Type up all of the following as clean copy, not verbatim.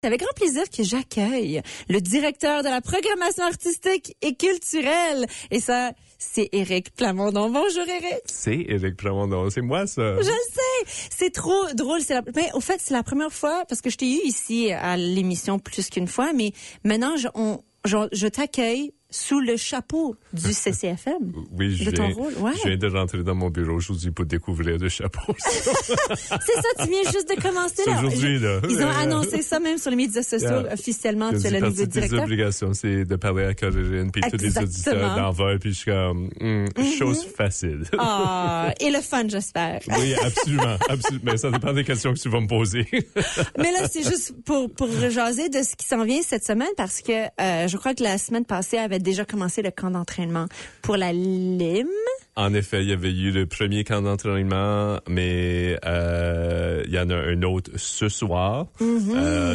C'est avec grand plaisir que j'accueille le directeur de la programmation artistique et culturelle. Et ça, c'est Éric Plamondon. Bonjour Éric. C'est Éric Plamondon, c'est moi ça. Je le sais. C'est trop drôle. Mais au fait, c'est la première fois, parce que je t'ai eu ici à l'émission plus qu'une fois, mais maintenant, je t'accueille sous le chapeau du CCFM. Oui, je viens de rentrer dans mon bureau aujourd'hui pour découvrir le chapeau. C'est ça, tu viens juste de commencer là. Aujourd'hui, là. Ils ont annoncé ça même sur les médias sociaux officiellement. Tu es le nouveau directeur. Tes obligations, c'est de parler à Caroline puis tous les auditeurs d'envol, puis je suis comme chose facile. Ah, et le fun, j'espère. Oui, absolument. Mais ça dépend des questions que tu vas me poser. Mais là, c'est juste pour jaser de ce qui s'en vient cette semaine, parce que je crois que la semaine passée avait déjà commencé le camp d'entraînement pour la LIM. En effet, il y avait eu le premier camp d'entraînement, mais il y en a un autre ce soir.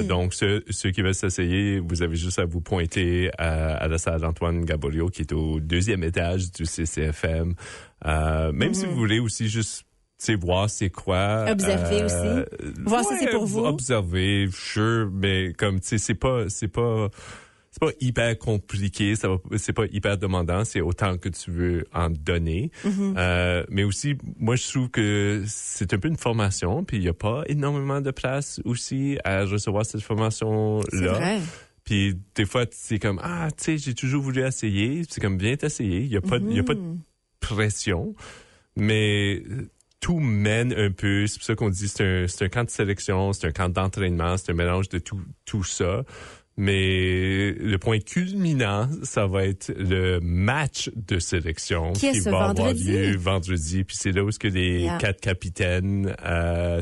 Donc, ceux qui veulent s'essayer, vous avez juste à vous pointer à la salle d'Antoine Gaborio, qui est au 2e étage du CCFM. Même si vous voulez aussi juste voir c'est quoi. Observer aussi. Voir si c'est pour vous. Observer, sure, mais comme, tu sais, c'est pas hyper compliqué, c'est pas hyper demandant, c'est autant que tu veux en donner. Mais aussi, moi, je trouve que c'est un peu une formation, puis il y a pas énormément de place aussi à recevoir cette formation-là. C'est vrai. Puis des fois, c'est comme, tu sais, j'ai toujours voulu essayer. C'est comme, viens t'essayer. Il y a pas de pression, mais tout mène un peu. C'est pour ça qu'on dit c'est un camp de sélection, c'est un camp d'entraînement, c'est un mélange de tout ça. Mais le point culminant, ça va être le match de sélection qui va avoir lieu vendredi. Puis c'est là où ce que les 4 capitaines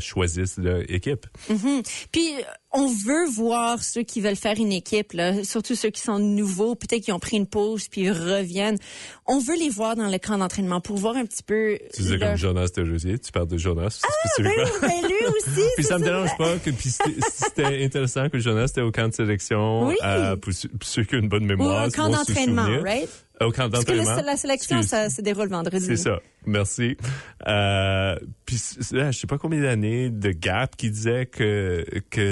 choisissent leur équipe. Puis on veut voir ceux qui veulent faire une équipe, là, surtout ceux qui sont nouveaux, peut-être qui ont pris une pause puis ils reviennent. On veut les voir dans le camp d'entraînement pour voir un petit peu. Tu disais comme Jonas de Rosier, tu parles de Jonas. Ben lui aussi. Puis ça me dérange pas que c'était intéressant que Jonas était au camp de sélection. Oui. Pour ceux qui ont une bonne mémoire. Ou un camp d'entraînement, right? Au camp d'entraînement. Parce que la sélection, ça se déroule vendredi. C'est ça. Merci. Puis je sais pas combien d'années de gap qui disait que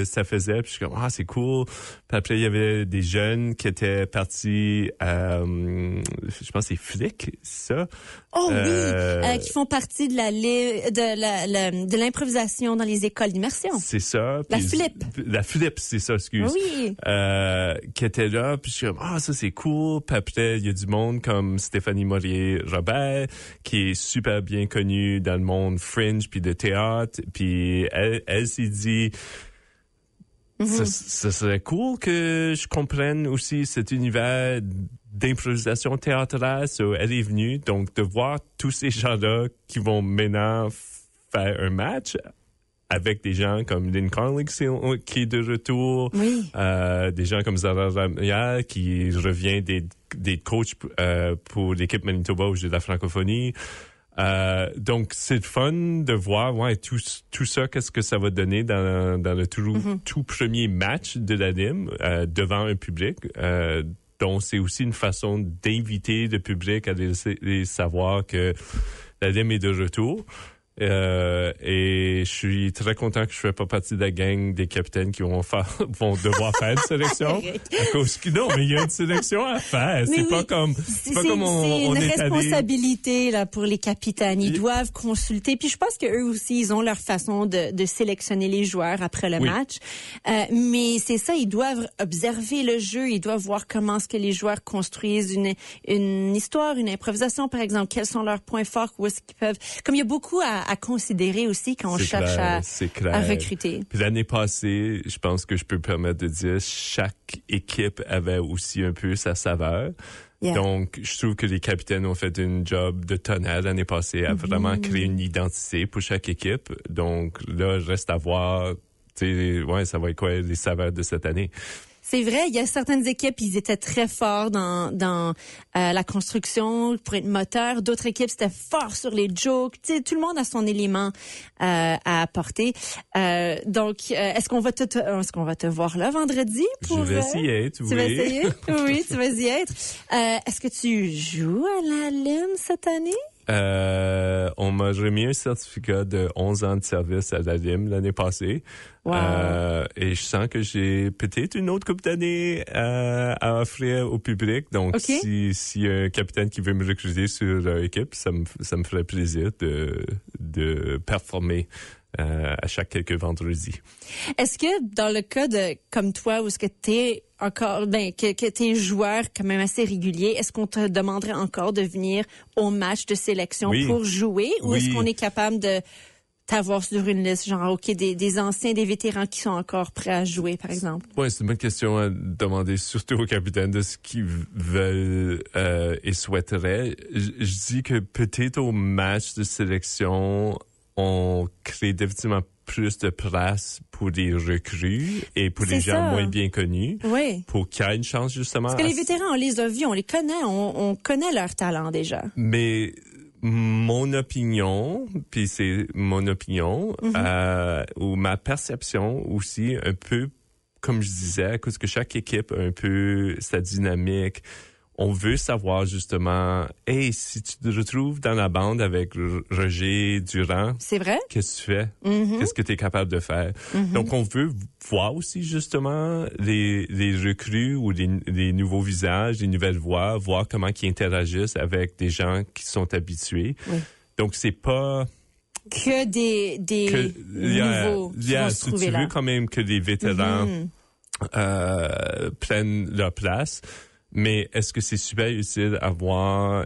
ça faisait. Puis je suis comme, c'est cool. Puis après, il y avait des jeunes qui étaient partis, je pense que c'est Flic, ça. Oh oui, qui font partie de de l'improvisation dans les écoles d'immersion. C'est ça. La Flip, c'est ça, excuse. Oui. Qui était là, puis je suis comme, ça c'est cool. Puis après, il y a du monde comme Stéphanie Maurier-Robert, qui est super bien connue dans le monde fringe puis de théâtre. Puis elle s'est dit, ça serait cool que je comprenne aussi cet univers d'improvisation théâtrale. So, elle est venue, donc de voir tous ces gens-là qui vont maintenant faire un match avec des gens comme Lynn Conley qui est de retour, des gens comme Zara Ramia qui revient des coachs pour l'équipe Manitoba au jeu de la francophonie. Donc c'est fun de voir tout ça, qu'est-ce que ça va donner dans le tout premier match de la LIM devant un public. Donc c'est aussi une façon d'inviter le public à les savoir que la LIM est de retour. Et je suis très content que je fais pas partie de la gang des capitaines qui vont devoir faire une sélection. Non, mais il y a une sélection à faire. C'est pas comme on est une responsabilité, là, pour les capitaines. Ils doivent consulter. Puis je pense que eux aussi, ils ont leur façon de sélectionner les joueurs après le match. Mais c'est ça, ils doivent observer le jeu. Ils doivent voir comment est-ce que les joueurs construisent une histoire, une improvisation, par exemple. Quels sont leurs points forts, où est-ce qu'ils peuvent, comme il y a beaucoup à considérer aussi quand on cherche à recruter. Puis l'année passée, je pense que je peux me permettre de dire, chaque équipe avait aussi un peu sa saveur. Donc, je trouve que les capitaines ont fait un job de tonnerre l'année passée à vraiment créer une identité pour chaque équipe. Donc, là, reste à voir, ça va être quoi les saveurs de cette année. C'est vrai, il y a certaines équipes, ils étaient très forts dans la construction pour être moteur. D'autres équipes, c'était fort sur les jokes. Tu sais, tout le monde a son élément à apporter. Donc, est-ce qu'on va te voir là vendredi pour Je vais y être, oui. Tu vas essayer? Oui, tu vas y être. Est-ce que tu joues à la LIM cette année? on m'a remis un certificat de 11 ans de service à la LIM l'année passée. Wow. Et je sens que j'ai peut-être une autre couple d'années à offrir au public. Donc, okay. si y a un capitaine qui veut me recruter sur l'équipe, ça me ferait plaisir de performer à chaque quelques vendredis. Est-ce que dans le cas de comme toi, où est-ce que t'es encore, que t'es joueur quand même assez régulier, est-ce qu'on te demanderait encore de venir au match de sélection pour jouer, ou est-ce qu'on est capable de t'avoir sur une liste, genre des anciens, des vétérans qui sont encore prêts à jouer, par exemple? Oui, c'est une bonne question à demander, surtout aux capitaines, de ce qu'ils veulent et souhaiteraient. Je dis que peut-être au match de sélection, on crée définitivement plus de place pour les recrues et pour les gens moins bien connus, pour qu'il y ait une chance justement. Parce que les vétérans, on les a vus, on les connaît, on connaît leur talent déjà. Mais mon opinion, puis c'est mon opinion, ou ma perception aussi, un peu, comme je disais, parce que chaque équipe a un peu sa dynamique. On veut savoir justement, hey, si tu te retrouves dans la bande avec Roger Durand, c'est vrai? Qu'est-ce que tu fais? Qu'est-ce que tu es capable de faire? Donc, on veut voir aussi justement les recrues ou les nouveaux visages, les nouvelles voix, voir comment ils interagissent avec des gens qui sont habitués. Donc, c'est pas que des nouveaux qui vont se trouver là. Si tu veux quand même que les vétérans prennent leur place. Mais est-ce que c'est super utile à voir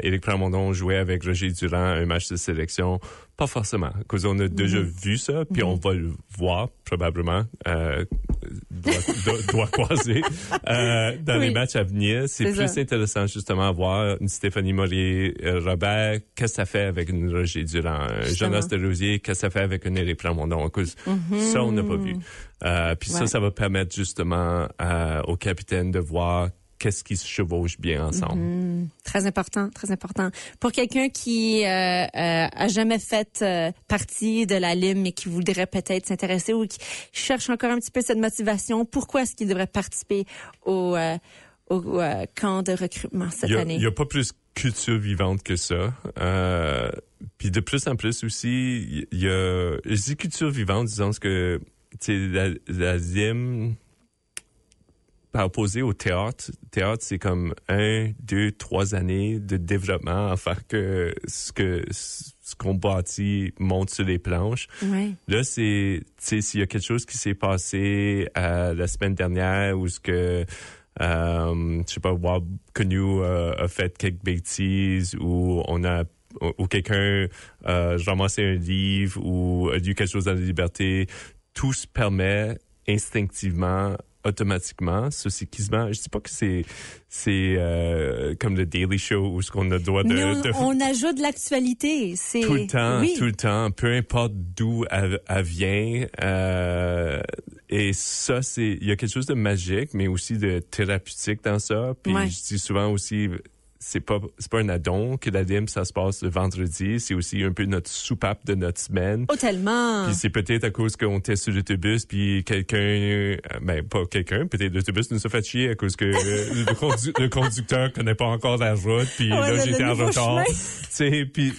Éric Plamondon jouer avec Roger Durand un match de sélection? Pas forcément, parce qu'on a déjà vu ça, puis on va le voir probablement, doit croiser dans les matchs à venir. C'est plus intéressant justement à voir une Stéphanie Maurier-Robert, qu'est-ce que ça fait avec une Roger Durand, Jonas Desrosiers, qu'est-ce que ça fait avec un Éric Plamondon, cause ça on n'a pas vu. Puis ça va permettre justement au capitaine de voir qu'est-ce qui se chevauche bien ensemble. Très important, très important. Pour quelqu'un qui a jamais fait partie de la LIM mais qui voudrait peut-être s'intéresser ou qui cherche encore un petit peu cette motivation, pourquoi est-ce qu'il devrait participer au camp de recrutement cette année? Il n'y a pas plus culture vivante que ça. Puis de plus en plus aussi, il y a... Je dis culture vivante, disons que la LIM... Par opposé au théâtre, c'est comme 1, 2, 3 années de développement afin que ce qu'on bâtit monte sur les planches. Là, s'il y a quelque chose qui s'est passé la semaine dernière où ce que je sais pas, Bob Connu a fait quelques bêtises ou ou quelqu'un a ramassé un livre ou a lu quelque chose dans la liberté, tout se permet instinctivement, automatiquement, ceci quasiment, je dis pas que c'est comme le Daily Show où ce qu'on a le droit de... On ajoute de l'actualité. C'est... Tout le temps, peu importe d'où elle vient. Et ça, il y a quelque chose de magique, mais aussi de thérapeutique dans ça. Puis je dis souvent aussi... C'est pas un addon que la LIM, ça se passe le vendredi. C'est aussi un peu notre soupape de notre semaine. Oh, tellement! Puis c'est peut-être à cause qu'on était sur l'autobus, puis pas quelqu'un, peut-être l'autobus nous a fait chier à cause que le conducteur connaît pas encore la route, puis là, j'étais en retard. Puis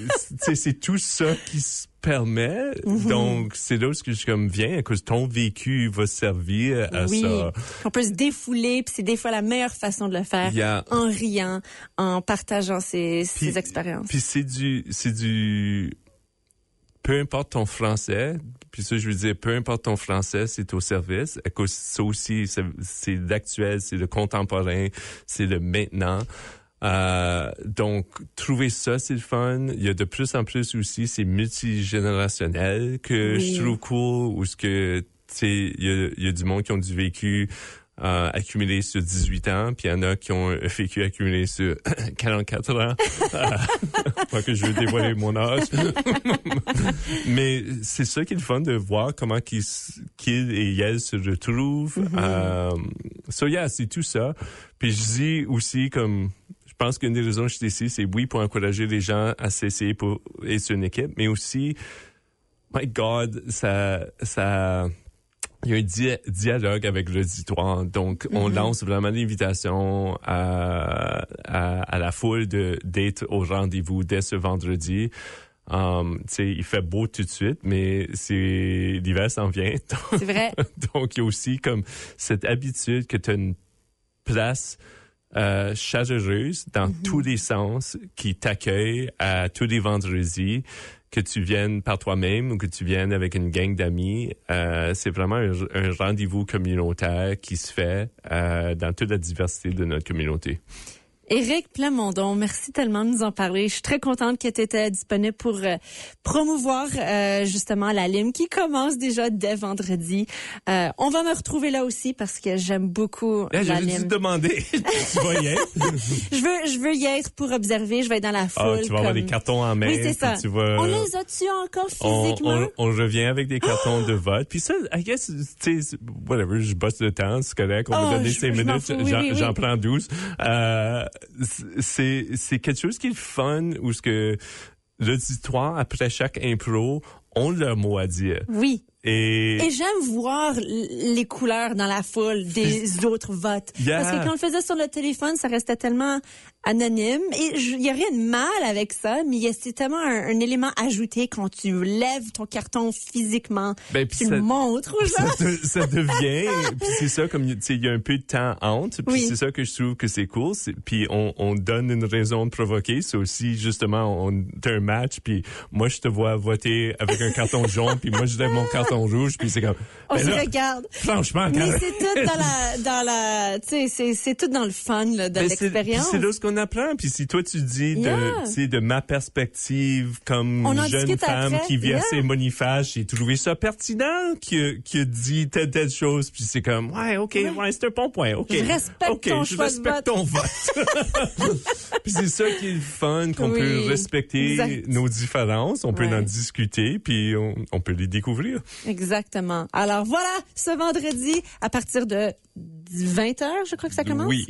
c'est tout ça qui se permet. Donc, c'est là où je suis comme, viens, à cause ton vécu va servir à ça. On peut se défouler, puis c'est des fois la meilleure façon de le faire, en riant, en partageant ses expériences. Puis c'est du peu importe ton français, puis ça je veux dire, peu importe ton français, c'est au service. À cause ça aussi, c'est l'actuel, c'est le contemporain, c'est le maintenant. Donc, trouver ça, c'est le fun. Il y a de plus en plus aussi, c'est multigénérationnel que je trouve cool, où ce que, tu sais, il y a du monde qui ont du vécu accumulé sur 18 ans, puis il y en a qui ont un vécu accumulé sur 44 ans. Pas que je veux dévoiler mon âge. Mais c'est ça qui est le fun de voir comment qu'ils et elles se retrouvent. C'est tout ça. Puis je dis aussi comme... Je pense qu'une des raisons que je suis ici, c'est pour encourager les gens à s'essayer pour être sur une équipe, mais aussi, my God, ça il y a un dialogue avec l'auditoire. Donc, on lance vraiment l'invitation à la foule d'être au rendez-vous dès ce vendredi. Il fait beau tout de suite, mais l'hiver s'en vient. C'est vrai. Donc, il y a aussi comme cette habitude que tu as une place chaleureuse dans tous les sens qui t'accueille à tous les vendredis, que tu viennes par toi-même ou que tu viennes avec une gang d'amis. C'est vraiment un rendez-vous communautaire qui se fait dans toute la diversité de notre communauté. Éric Plamondon, merci tellement de nous en parler. Je suis très contente que tu étais disponible pour promouvoir justement la Lime qui commence déjà dès vendredi. On va me retrouver là aussi parce que j'aime beaucoup la Lime. J'avais dû te demander. Tu vas y être? je veux y être pour observer. Je vais être dans la foule. Tu vas avoir des cartons en main. Oui, c'est ça. On les a-tu encore physiquement? On revient avec des cartons de vote. Puis ça, I guess, tu sais, whatever, je bosse le temps, c'est correct. On va donner 5 minutes. J'en prends 12. C'est quelque chose qui est fun où ce que l'auditoire, après chaque impro, ont leur mot à dire. Oui. Et j'aime voir les couleurs dans la foule des autres votes. Yeah. Parce que quand on le faisait sur le téléphone, ça restait tellement anonyme. Et il y a rien de mal avec ça, mais c'est tellement un élément ajouté quand tu lèves ton carton physiquement. Tu le montres aux gens. Ça devient, puis c'est ça, comme il y a un peu de temps entre, puis c'est ça que je trouve que c'est cool. Puis on donne une raison de provoquer. C'est aussi, justement, t'as un match, puis moi, je te vois voter avec un carton jaune, puis moi, je lève mon carton rouge, puis c'est comme... On se regarde. Franchement, mais c'est tout tu sais, c'est tout dans le fun, là, de l'expérience. C'est là ce qu'on apprend. Puis si toi, tu dis de ma perspective comme jeune femme qui vit à Saint-Boniface, j'ai trouvé ça pertinent qui a dit telle chose, puis c'est comme, c'est un bon point, OK. Je respecte ton vote. Puis c'est ça qui est le fun, qu'on peut respecter nos différences, on peut en discuter, puis on peut les découvrir. Exactement. Alors voilà, ce vendredi, à partir de 20h, je crois que ça commence. Oui.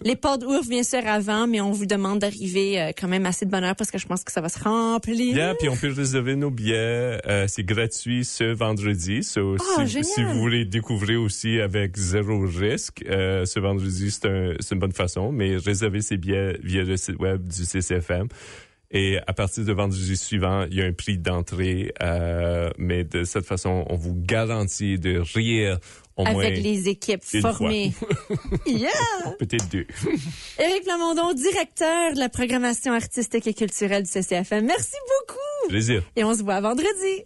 Les portes ouvrent bien sûr avant, mais on vous demande d'arriver quand même assez de bonne heure parce que je pense que ça va se remplir. Yeah, puis on peut réserver nos billets. C'est gratuit ce vendredi. Si vous voulez découvrir aussi avec zéro risque, ce vendredi, c'est une bonne façon. Mais réservez ces billets via le site web du CCFM. Et à partir de vendredi suivant, il y a un prix d'entrée, mais de cette façon, on vous garantit de rire au moins avec les équipes formées. Yeah! Peut-être 2. Éric Plamondon, directeur de la programmation artistique et culturelle du CCFM. Merci beaucoup! Plaisir. Et on se voit vendredi.